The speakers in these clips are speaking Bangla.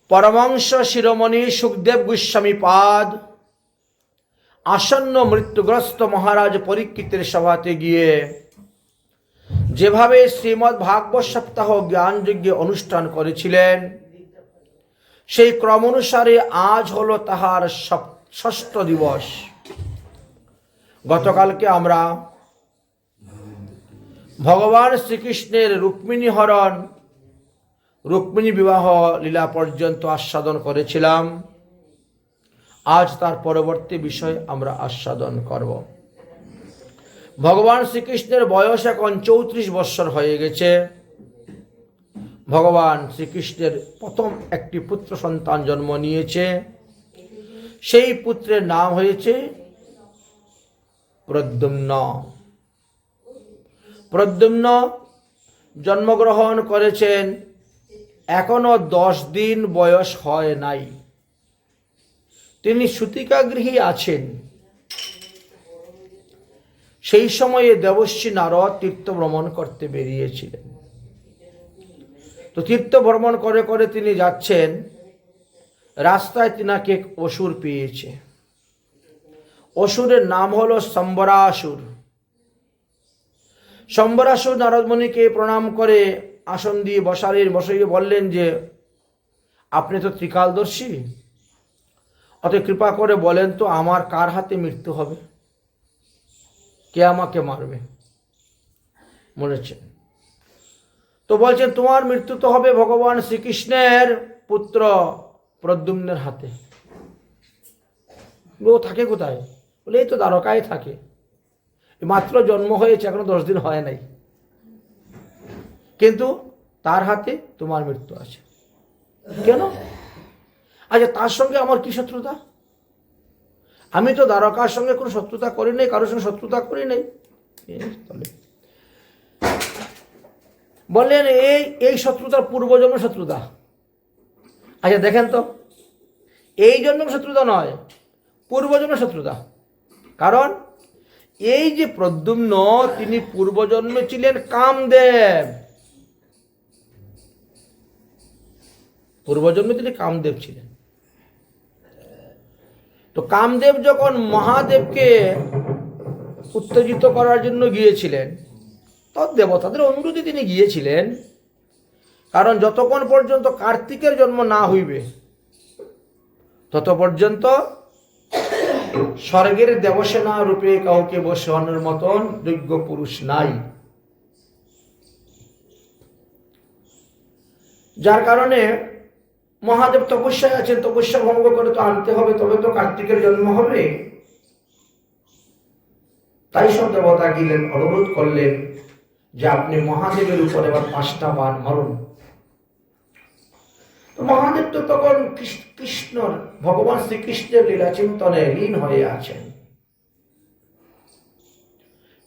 পরমহংস শিরোমণি সুখদেব গোস্বামী পাদ আসন্ন মৃত্যুগ্রস্ত মহারাজ পরীক্ষিতের সভাতে গিয়ে যেভাবে শ্রীমদ্ ভাগবত সপ্তাহ জ্ঞানযজ্ঞ অনুষ্ঠান করেছিলেন, সেই ক্রম অনুসারে আজ হলো তাহার ষষ্ঠ দিবস। গতকালকে আমরা ভগবান শ্রীকৃষ্ণের রুক্মিণী হরণ, রুক্মিণী বিবাহ লীলা পর্যন্ত আস্বাদন করেছিলাম। আজ তার পরবর্তী বিষয় আমরা আস্বাদন করব। ভগবান শ্রীকৃষ্ণের বয়স এখন 34 বৎসর হয়ে গেছে। ভগবান শ্রীকৃষ্ণের প্রথম একটি পুত্র সন্তান জন্ম নিয়েছে। সেই পুত্রের নাম হয়েছে প্রদ্যুম্ন। প্রদ্যুম্ন জন্মগ্রহণ করেছেন, এখনো 10 দিন বয়স হয় নাই। তিনি সূতিকাগৃহী আছেন। সেই সময়ে দেবর্ষি নারদ তীর্থ ভ্রমণ করতে বেরিয়েছিলেন। তো তীর্থ ভ্রমণ করে করে তিনি যাচ্ছেন, রাস্তায় তিনাকে এক অসুর পেয়েছে। অসুরের নাম হলো সম্বরাসুর। সম্বরাসুর নারদমণিকে প্রণাম করে আসন দিয়ে বসাইয়ে বললেন যে, আপনি তো ত্রিকালদর্শী, অত কৃপা করে বলেন তো আমার কার হাতে মৃত্যু হবে, কে আমাকে মারবে? বলেছেন। তো বলছেন, তোমার মৃত্যু তো হবে ভগবান শ্রীকৃষ্ণের পুত্র প্রদ্যুম্নের হাতে। ও থাকে কোথায়? বলে এই তো দ্বারকায় থাকে, মাত্র জন্ম হয়েছে, এখনো 10 দিন হয় নাই, কিন্তু তার হাতে তোমার মৃত্যু আছে। কেন? আচ্ছা, তার সঙ্গে আমার কি শত্রুতা? আমি তো দ্বারকার সঙ্গে কোনো শত্রুতা করি নাই, কারোর সঙ্গে শত্রুতা করি নাই। বললেন এই শত্রুতার পূর্বজন্ম শত্রুতা। আচ্ছা দেখেন তো, এই জন্ম শত্রুতা নয়, পূর্বজন্ম শত্রুতা। কারণ এই যে প্রদ্যুম্ন, তিনি পূর্বজন্মে ছিলেন কামদেব। পূর্বজন্মে তিনি কামদেব ছিলেন। তো কামদেব যখন মহাদেবকে উত্তেজিত করার জন্য গিয়েছিলেন, দেবতাদের অনুরোধে তিনি গিয়েছিলেন। কারণ যতক্ষণ পর্যন্ত কার্তিকের জন্ম না হইবে, তত পর্যন্ত স্বর্গের দেবসেনা রূপে কাউকে বসানোর মতন যোগ্য পুরুষ নাই। যার কারণে মহাদেব তপস্যায় আছেন, তপস্যা ভঙ্গ করে তো আনতে হবে, তবে তো কার্তিকের জন্ম হবে। তাই সব দেবতা গেলেন, অনুরোধ করলেন যে আপনি মহাদেবের উপরে এবার 5টা বাণ মারুন। তো মহাদেব তো তখন কৃষ্ণর, ভগবান শ্রীকৃষ্ণের লীলা চিন্তনে লীন হয়ে আছেন।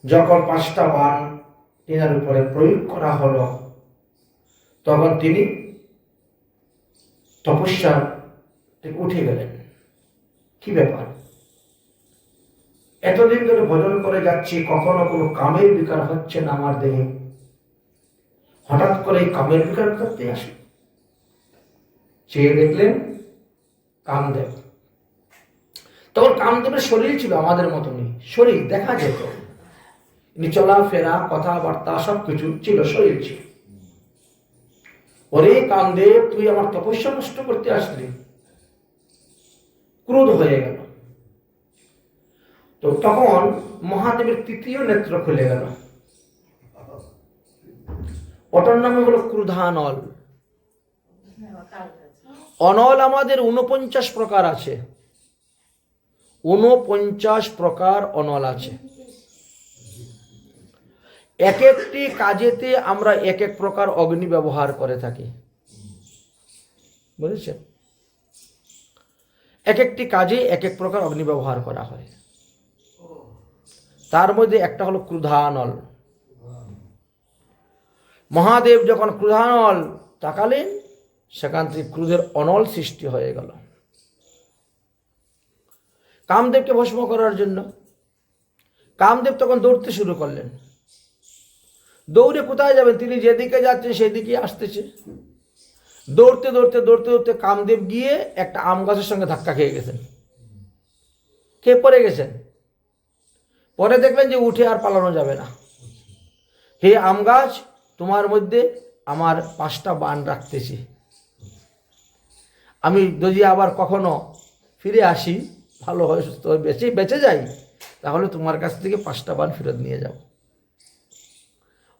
যখন 5টা বাণ তিনার উপরে প্রয়োগ করা হলো, তখন তিনি তপস্যা থেকে উঠে গেলেন। কি ব্যাপার? এতদিন ধরে ভজন করে যাচ্ছি, কখনো কোনো কামের বিকার হচ্ছে না আমার দেহে, হঠাৎ করে এই কামের বিকার করতে আসে। চেয়ে দেখলেন কামদেব। তখন কামদেবের শরীর ছিল আমাদের মতনই, শরীর দেখা যেত, চলাফেরা কথাবার্তা সবকিছু ছিল, শরীর ছিল। ওরে কামদেব, তুই আমার তপস্যা নষ্ট করতে আসলি। ক্রোধ হয়ে গেল। তো তখন মহাদেবের 3য় নেত্র খুলে গেল। ওটার নাম হলো ক্রোধানল। অনল আমাদের 49 প্রকার আছে। 49 প্রকার অনল আছে। এক একটি কাজেতে আমরা এক এক প্রকার অগ্নি ব্যবহার করে থাকি, বুঝেছেন? এক একটি কাজে এক এক প্রকার অগ্নি ব্যবহার করা হয়। তার মধ্যে একটা হলো ক্রোধানল। মহাদেব যখন ক্রোধানল তাকালেন, সেখান থেকে ক্রোধের অনল সৃষ্টি হয়ে গেল। কামদেবকে ভস্ম করার জন্য কামদেব তখন দৌড়তে শুরু করলেন। দৌড়ে কোথায় যাবেন? তিনি যেদিকে যাচ্ছেন সেদিকে আসতেছে। দৌড়তে দৌড়তে দৌড়তে দৌড়তে কামদেব গিয়ে একটা আম গাছের সঙ্গে ধাক্কা খেয়ে গেছেন, খেয়ে পড়ে গেছেন। পরে দেখলেন যে উঠে আর পালানো যাবে না। হে আম গাছ, তোমার মধ্যে আমার 5টা বাণ রাখতেছি, আমি যদি আবার কখনো ফিরে আসি, ভালো হয়, সুস্থ হয়ে বেঁচে যাই, তাহলে তোমার কাছ থেকে 5টা বাণ ফেরত নিয়ে যাব।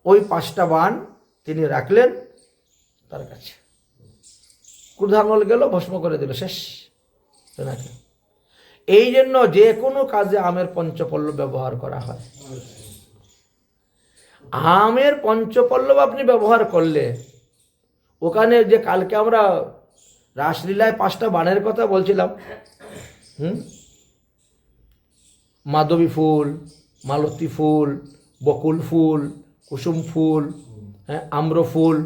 ওই 5টা বাণ তিনি রাখলেন তার কাছে। ক্রোধানল গেল, ভস্ম করে দিল, শেষ। এই জন্য যে কোনো কাজে আমের পঞ্চপল্লব ব্যবহার করা হয়। আমের পঞ্চপল্লব আপনি ব্যবহার করলে, ওখানে যে কালকে আমরা রাসলীলায় 5টা বাণের কথা বলছিলাম, মাধবী ফুল, মালতী ফুল, বকুল ফুল, কুসুম ফুল, আম্র ফুল,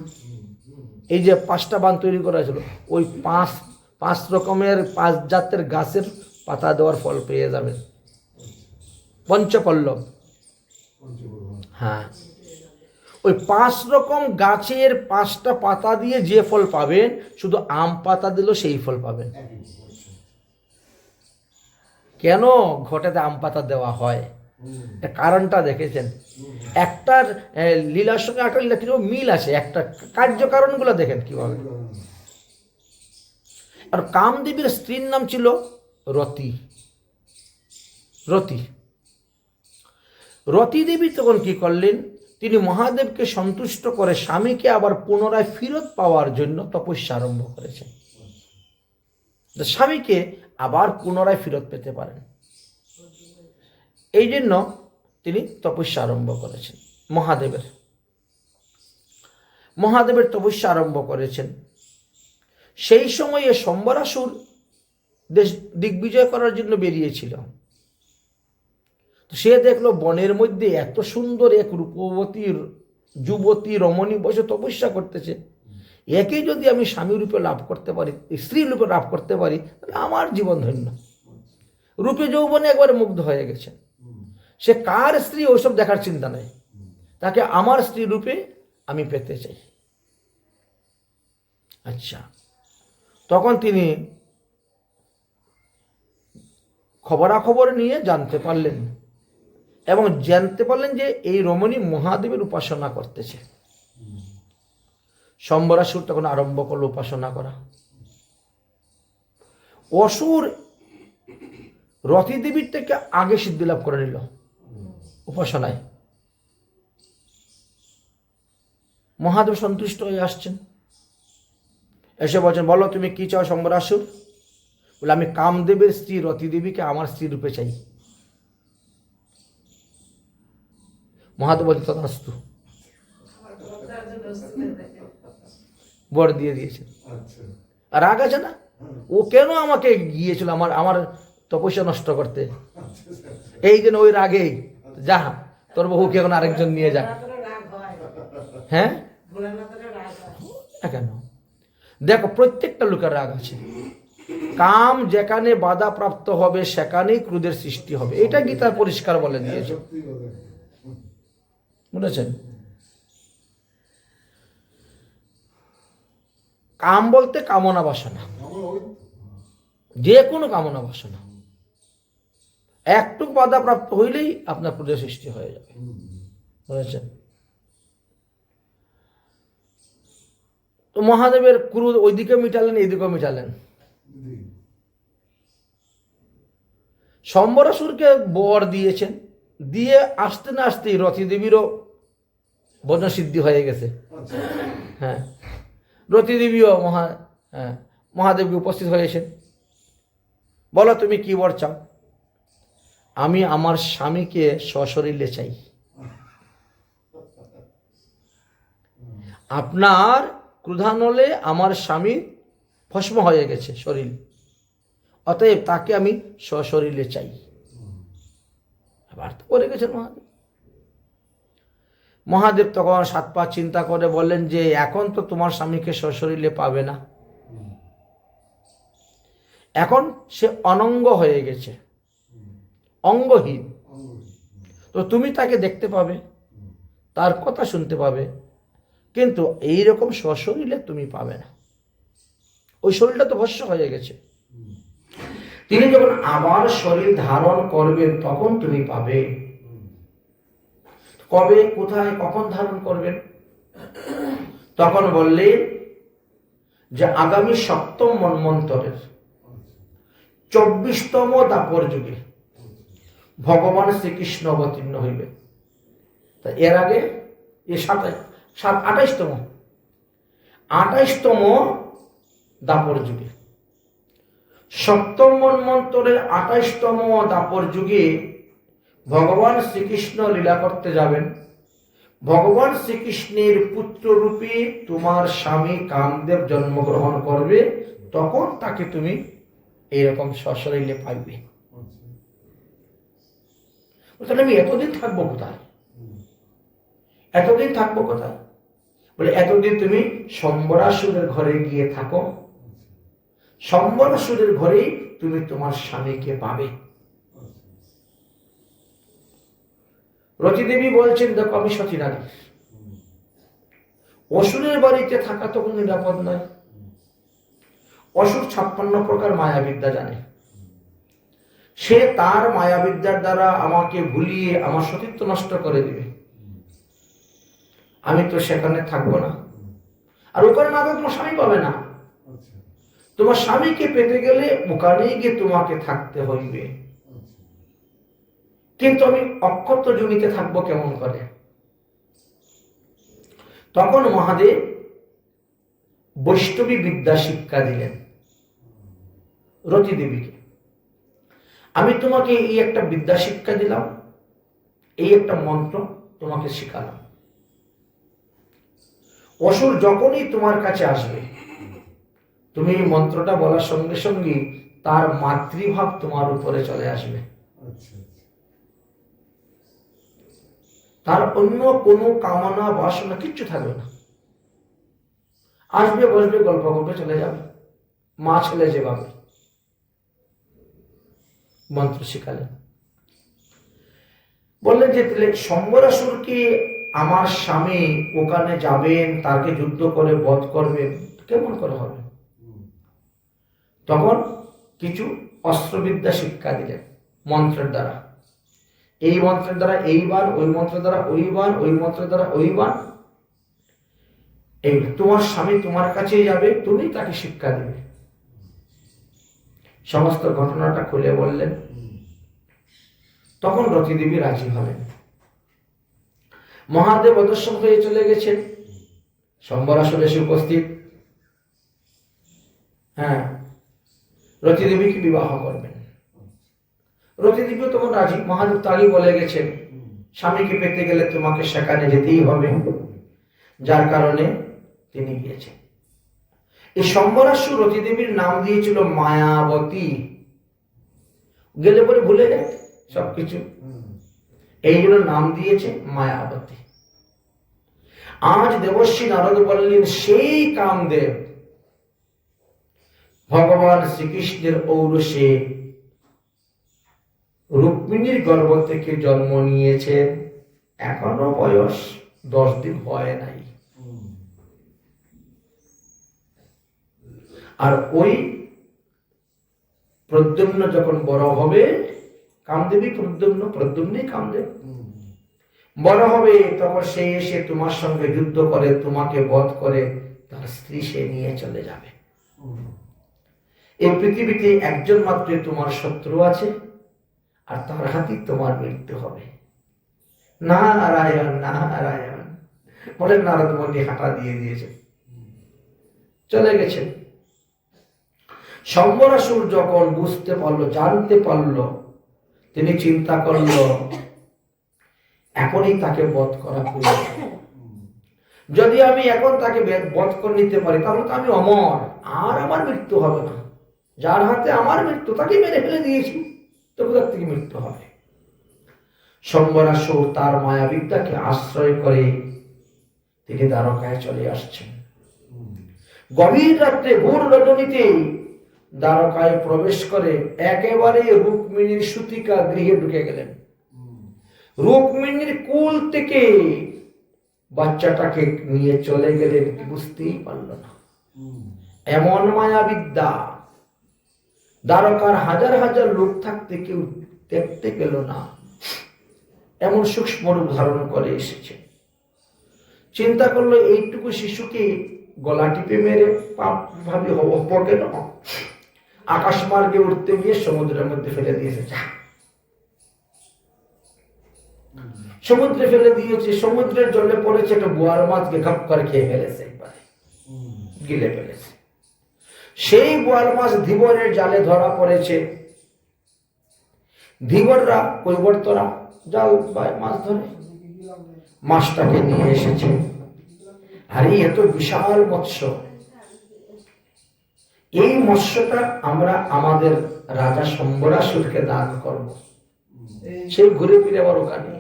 এই যে 5টা বাণ তৈরি করা হয়েছিল, ওই পাঁচ রকমের 5 জাতের গাছের পাতা দেওয়ার ফল পেয়ে যাবেন, পঞ্চপল্লব। হ্যাঁ, ওই 5 রকম গাছের 5টা পাতা দিয়ে যে ফল পাবেন, শুধু আম পাতা দিলেও সেই ফল পাবেন। কেন ঘটেতে আম পাতা দেওয়া হয়, কারণটা দেখেছেন? একটার লীলার সঙ্গে একটা লীলা কিরকম মিল আছে, একটা কার্যকারণগুলো দেখেন কিভাবে। আর কামদেবীর স্ত্রীর নাম ছিল রতি। রতি দেবী তখন কি করলেন, তিনি মহাদেবকে সন্তুষ্ট করে স্বামীকে আবার পুনরায় ফেরত পাওয়ার জন্য তপস্যা আরম্ভ করেছেন, স্বামীকে আবার পুনরায় ফেরত পেতে পারেন। এই জন্য তিনি তপস্যা আরম্ভ করেছেন, মহাদেবের তপস্যা আরম্ভ করেছেন। সেই সময়ে সম্বরাসুর দেশ দিগ্বিজয় করার জন্য বেরিয়েছিল। সে দেখলো বনের মধ্যে এত সুন্দর এক রূপবতী যুবতী রমণী বসে তপস্যা করতেছে, একে যদি আমি স্বামী রূপে লাভ করতে পারি, স্ত্রী রূপে লাভ করতে পারি, তাহলে আমার জীবন ধন্য। রূপে যৌবনে একবারে মুগ্ধ হয়ে গেছে। সে কার স্ত্রী ওইসব দেখার চিন্তা নেই, তাকে আমার স্ত্রী রূপে আমি পেতে চাই। আচ্ছা, তখন তিনি খবরাখবর নিয়ে জানতে পারলেন, এবং জানতে পারলেন যে এই রমণী মহাদেবের উপাসনা করতেছে। সম্বরাসুর তখন আরম্ভ করলো উপাসনা করা। অসুর রতি দেবীর থেকে আগে সিদ্ধি লাভ করে নিল উপাসনায়। মহাদেব সন্তুষ্ট হয়ে আসছেন, এসে বলছেন, বলো তুমি কি চাও সম্বরাসুর? বলে, আমি কামদেবের স্ত্রী রতি দেবীকে আমার স্ত্রী রূপে চাই। মহাদেব বলছে, তথাস্তু, বর দিয়ে দিয়েছে। আর রাগ আছে না, ও কেন আমাকে গিয়েছিল আমার তপস্যা নষ্ট করতে, এই জন্য ওই রাগেই যা তোর বহুকে এখন আরেকজন নিয়ে যাক। হ্যাঁ, কেন? দেখো, প্রত্যেকটা লোকের রাগ আছে। কাম যেখানে বাধা প্রাপ্ত হবে সেখানেই ক্রোধের সৃষ্টি হবে, এটা গীতার পরিষ্কার বলে দিয়েছে, বুঝেছেন? কাম বলতে কামনা বাসনা, যে কোনো কামনা বাসনা, একটু বাধা প্রাপ্ত হইলেই আপনার ক্রোধের সৃষ্টি হয়ে যাবে, বুঝেছেন? তো মহাদেবের ক্রোধ ওইদিকে মিটালেন, এইদিকেও মিটালেন। সম্বরাসুরকে বর দিয়েছেন, দিয়ে আসতে না আসতেই রতি দেবীরও বর্ণসিদ্ধি হয়ে গেছে। হ্যাঁ, রতি দেবীও মহাদেবকে উপস্থিত হয়েছেন। বলো তুমি কি বর চাও? আমি আমার স্বামীকে সশরীরে চাই। আপনার ক্রোধানলে আমার স্বামী ভস্ম হয়ে গেছে শরীর, অতএব তাকে আমি সশরীরে চাই। আবার তো করে গেছেন মহাদেব। মহাদেব তখন 7 পা চিন্তা করে বললেন যে এখন তো তোমার স্বামীকে সশরীরে পাবে না, এখন সে অনঙ্গ হয়ে গেছে, অঙ্গহীন। তো তুমি তাকে দেখতে পাবে, তার কথা শুনতে পাবে, কিন্তু এইরকম সশরীরে তুমি পাবে না। ওই শরীরটা তো ভস্ম হয়ে গেছে। তিনি যখন আবার শরীর ধারণ করবেন তখন তুমি পাবে। কবে, কোথায়, কখন ধারণ করবেন? তখন বললেন যে আগামী 7ম মন্বন্তরের 24তম দাপর যুগে ভগবান শ্রীকৃষ্ণ অবতীর্ণ হইবে। তা এর আগে এ 28তম দাপর যুগে, 7ম মন্বন্তরের 28তম দাপর যুগে ভগবান শ্রীকৃষ্ণ লীলা করতে যাবেন। ভগবান শ্রীকৃষ্ণের পুত্ররূপে তোমার স্বামী কামদেব জন্মগ্রহণ করবে, তখন তাকে তুমি এইরকম সশরীরে পাইবে। তাহলে আমি এতদিন থাকবো কোথায়? এতদিন থাকবো কোথায়? বলে এতদিন তুমি সম্বরাসুরের ঘরে গিয়ে থাকো, সম্বরাসুরের ঘরেই তুমি তোমার স্বামীকে পাবে। রতিদেবী বলছেন, দেখো আমি সতী নারী, অসুরের বাড়িতে থাকা তো কোনো নিরাপদ নয়। অসুর 56 প্রকার মায়াবিদ্যা জানে। সে তার মায়াবিদ্যার দ্বারা আমাকে ভুলিয়ে আমার সতীত্ব নষ্ট করে দিবে। আমি তো সেখানে থাকবো না। আর ওখানে না তোমার স্বামী পাবে না। তোমার স্বামীকে পেতে গেলে ওখানেই গিয়ে তোমাকে থাকতে হইবে। কিন্তু আমি অক্ষত জমিতে থাকবো কেমন করে? তখন মহাদেব বৈষ্ণবী বিদ্যা শিক্ষা দিলেন রতি দেবীকে। আমি তোমাকে এই একটা বিদ্যা শিক্ষা দিলাম, এই একটা মন্ত্র তোমাকে শিখালাম। অসুর যখনই তোমার কাছে আসবে, তুমি এই মন্ত্রটা বলার সঙ্গে সঙ্গে তার মাতৃভাব তোমার উপরে চলে আসবে। তার অন্য কোনো কামনা বাসনা কিচ্ছু থাকবে না। আসবে, বসবে, গল্প করবে, চলে যাবে। মা ছেলে যেভাবে মন্ত্র শিখালেন। বললেন যে সম্বরাসুরকে আমার স্বামী ওখানে যাবেন, তাকে যুদ্ধ করে বধ করবেন, কেমন করে হবে? তখন কিছু অস্ত্রবিদ্যা শিক্ষা দিলেন মন্ত্রের দ্বারা। এই মন্ত্রের দ্বারা এইবার, ওই মন্ত্রের দ্বারা ওইবার, ওই মন্ত্রের দ্বারা ওইবার। এই তোমার স্বামী তোমার কাছেই যাবে, তুমি তাকে শিক্ষা দেবে। সমস্ত ঘটনাটা খুলে বললেন। তখন রতিদেবী রাজি হলেন। মহাদেব অদর্শন হয়ে চলে গেছেন, সম্বরাসুর এসে উপস্থিত। হ্যাঁ, রতিদেবীকে বিবাহ করবেন। রতিদেবীও তখন রাজি। মহাদেব তো আগেই বলে গেছেন, স্বামীকে পেতে গেলে তোমাকে সেখানে যেতেই হবে, যার কারণে তিনি গিয়েছেন। এই সম্বরাসুর রতিদেবীর নাম দিয়েছিল মায়াবতী। গেলে পরে ভুলে যায় সবকিছু, এই জন্য নাম দিয়েছে মায়াবতী। আজ দেবশ্রী নারদ বললেন, সেই কামদেব ভগবান শ্রীকৃষ্ণের ঔরসে রুক্মিণীর গর্ভ থেকে জন্ম নিয়েছে, এখনো বয়স 10 দিন হয় নাই। আর ওই প্রদ্যুম্ন যখন বড় হবে, কামদেবী প্রদ্যুম্ন, প্রদ্যুম্নই কামদেব বড় হবে, তখন সে এসে তোমার সঙ্গে যুদ্ধ করে, তোমাকে বধ করে তার স্ত্রী সে নিয়ে চলে যাবে। এই পৃথিবীতে একজন মাত্র তোমার শত্রু আছে, আর তার হাতে তোমার মৃত্যু হবে। নারায়ণ নারায়ণ বলে নারদ মুনি হাঁটা দিয়ে দিয়েছে, চলে গেছেন। সম্বরাসুর যখন বুঝতে পারলো, জানতে পারলো, তিনি চিন্তা করলো এখনই তাকে বধ করা প্রয়োজন। যদি আমি এখন তাকে বধ করে নিতে পারি, তাহলে তো আমি অমর, আর আমার মৃত্যু হবে না। যার হাতে আমার মৃত্যু, তাকে মেরে ফেলে দিয়েছি, তো কোথার থেকে মৃত্যু হবে? সম্বরাসুর তার মায়াবিদ্যাকে আশ্রয় করে তিনি দ্বারকায় চলে আসছেন। গভীর রাত্রে, ভোর রজনীতে দ্বারকায় প্রবেশ করে একেবারে রুক্মিণীর সুতিকা গৃহে ঢুকে গেলেন। রুক্মিণীর কুল থেকে বাচ্চাটাকে নিয়ে চলে গেলেন, বুঝতেই পারল না। এমন মায়াবিদ্যা, দ্বারকার হাজার হাজার লোক থাকতে কেউ দেখতে পেল না, এমন সূক্ষ্ম রূপ ধারণ করে এসেছে। চিন্তা করলো এইটুকু শিশুকে গলা টিপে মেরে পাপ ভাবে হব কেন? আকাশ মার্গে উঠতে গিয়ে সমুদ্রের মধ্যে ফেলে দিয়েছে। সমুদ্রে ফেলে দিয়েছে, সমুদ্রের জলে পড়েছে, একটা বোয়াল মাছকে ঘাপ করে খেয়ে ফেলেছে, একবারে গিলে ফেলেছে। সেই বোয়াল মাছ ধীবরের জালে ধরা পড়েছে। ধীবররা কৈবর্তরা জাল বা মাছ ধরে মাছটাকে নিয়ে এসেছে। আর এই এত বিশাল মৎস্য, এই মৎস্যটা আমরা আমাদের রাজা শম্বরাসুরকে দান করব। সেই ঘুরে ফিরে আবার ওখানে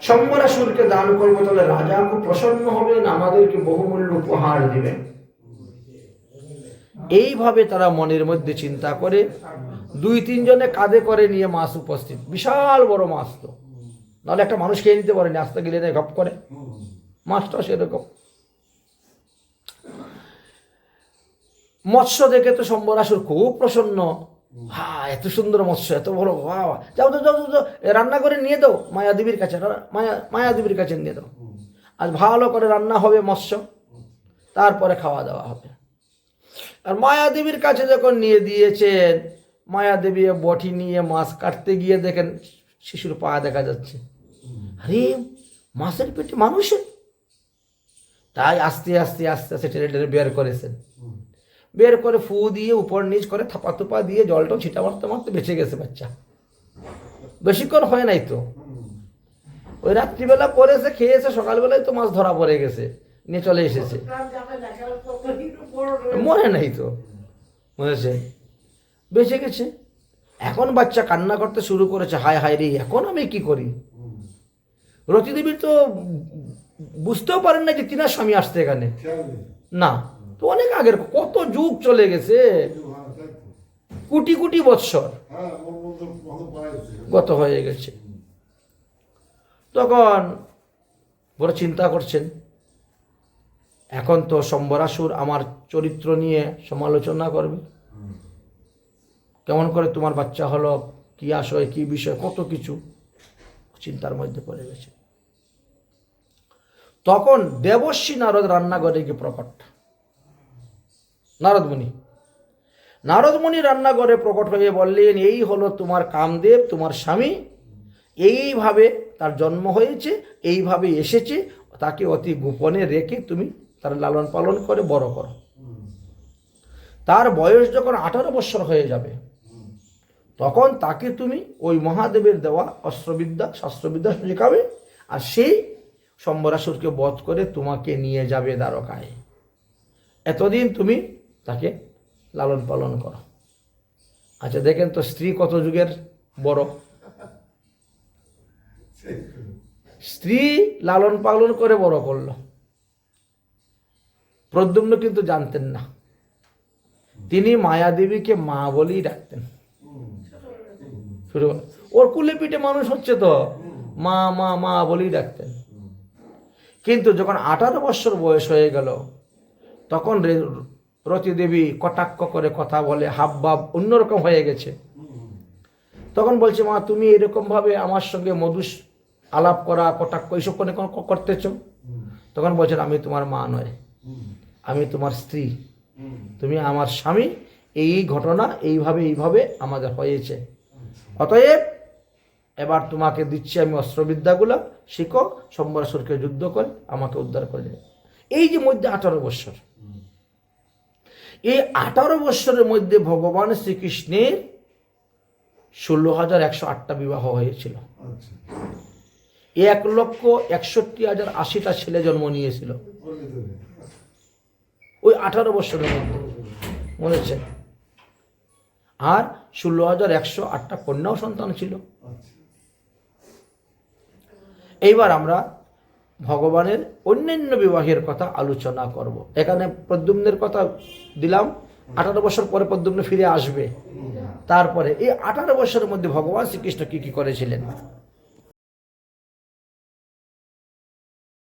শম্বরাসুরকে দান করবো, তাহলে রাজা খুব প্রসন্ন হবেন, আমাদেরকে বহুমূল্য উপহার দিবেন। এইভাবে তারা মনের মধ্যে চিন্তা করে 2-3 জনে কাঁধে করে নিয়ে মাছ উপস্থিত, বিশাল বড় মাছ, তো নাহলে একটা মানুষ খেয়ে নিতে পারেনি, আস্তে গেলে না ঘপ করে, মাছটা সেরকম। মৎস্য দেখে তো শম্বরাসুর খুব প্রসন্ন, হ্যাঁ এত সুন্দর মৎস্য, এত বড়, যাও তো যাও যাও, রান্না করে নিয়ে দাও মায়াদেবীর কাছে, মায়াদেবীর কাছে নিয়ে দাও, আজ ভালো করে রান্না হবে মৎস্য, তারপরে খাওয়া দাওয়া হবে। আর মায়াদেবীর কাছে যখন নিয়ে দিয়েছেন, মায়াদেবী বটি নিয়ে মাছ কাটতে গিয়ে দেখেন শিশুর পা দেখা যাচ্ছে, আরে মাছের পেটে মানুষের। তাই আস্তে আস্তে আস্তে আস্তে টেনে টেনে বের করেছেন, বের করে ফু দিয়ে উপর নিচ করে থাপা থুপা দিয়ে জলটা ছিটা মারতে মারতে বেঁচে গেছে বাচ্চা। বেশিক্ষণ হয় নাই তো, ওই রাত্রিবেলা পড়েছে, খেয়েছে, সকালবেলায় তো মাছ ধরা পড়ে গেছে, নিয়ে চলে এসেছে, মনে নাই তো, বুঝেছে, বেঁচে গেছে। এখন বাচ্চা কান্না করতে শুরু করেছে, হায় হায় রে, এখন আমি কি করি? রতিদেবী তো বুঝতেও পারেন না যে তিনার স্বামী আসছে এখানে, না তো অনেক আগের, কত যুগ চলে গেছে, কোটি কোটি বৎসর গত হয়ে গেছে। তখন বড় চিন্তা করছেন, এখন তো শম্বরাসুর আমার চরিত্র নিয়ে সমালোচনা করবে, কেমন করে তোমার বাচ্চা হলো, কি আশয়, কি বিষয়, কত কিছু চিন্তার মধ্যে পড়ে গেছে। তখন দেবর্ষী নারদ রান্নাঘরে গিয়ে প্রকট, নারদমুনি রান্নাঘরে প্রকট হয়ে বললেন, এই হলো তোমার কামদেব, তোমার স্বামী, এইভাবে তার জন্ম হয়েছে, এইভাবে এসেছে, তাকে অতি গোপনে রেখে তুমি তার লালন পালন করে বড় করো। তার বয়স যখন 18 বছর হয়ে যাবে, তখন তাকে তুমি ওই মহাদেবের দেওয়া অস্ত্রবিদ্যা শাস্ত্রবিদ্যা শেখাবে, আর সেই শম্বরাসুরকে বধ করে তোমাকে নিয়ে যাবে দ্বারকায়। এতদিন তুমি তাকে লালন পালন করো। আচ্ছা দেখেন তো, স্ত্রী কত যুগের বড়, স্ত্রী লালন পালন করে বড় করলো। প্রদ্যুম্ন কিন্তু জানতেন না, তিনি মায়াদেবীকে মা বলেই ডাকতেন। ওর কুলে পিঠে মানুষ হচ্ছে তো, মা মা মা বলেই ডাকতেন। কিন্তু যখন 18 বছর বয়স হয়ে গেল, তখন রতিদেবী কটাক্ষ করে কথা বলে, হাবভাব অন্যরকম হয়ে গেছে। তখন বলছে, মা তুমি এরকম ভাবে আমার সঙ্গে মধুস আলাপ করা, কটাক্ষ এইসব করতেছ? তখন বলছেন, আমি তোমার মা নয়, আমি তোমার স্ত্রী, তুমি আমার স্বামী, এই ঘটনা এইভাবে আমাদের হয়েছে, অতএব এবার তোমাকে দিচ্ছি আমি অস্ত্রবিদ্যাগুলো, শিখো, শম্বরাসুরকে যুদ্ধ করে আমাকে উদ্ধার করে। এই যে মধ্যে 18 বছর, এই 18 বছরের মধ্যে ভগবান শ্রীকৃষ্ণের 16,108টা বিবাহ হয়েছিল, 1,61,80,000 ছেলে জন্ম নিয়েছিল ওই 18 বছরের মধ্যে, মনেছে। আর 16,108টা কন্যাও সন্তান ছিল। এইবার আমরা ভগবানের অন্যান্য বিবাহের কথা আলোচনা করব। এখানে প্রদ্যুম্নের কথা দিলাম, 18 বছর পরে প্রদ্যুম্ন ফিরে আসবে। তারপরে এই 18 বছরের মধ্যে ভগবান শ্রীকৃষ্ণ কি কি করেছিলেন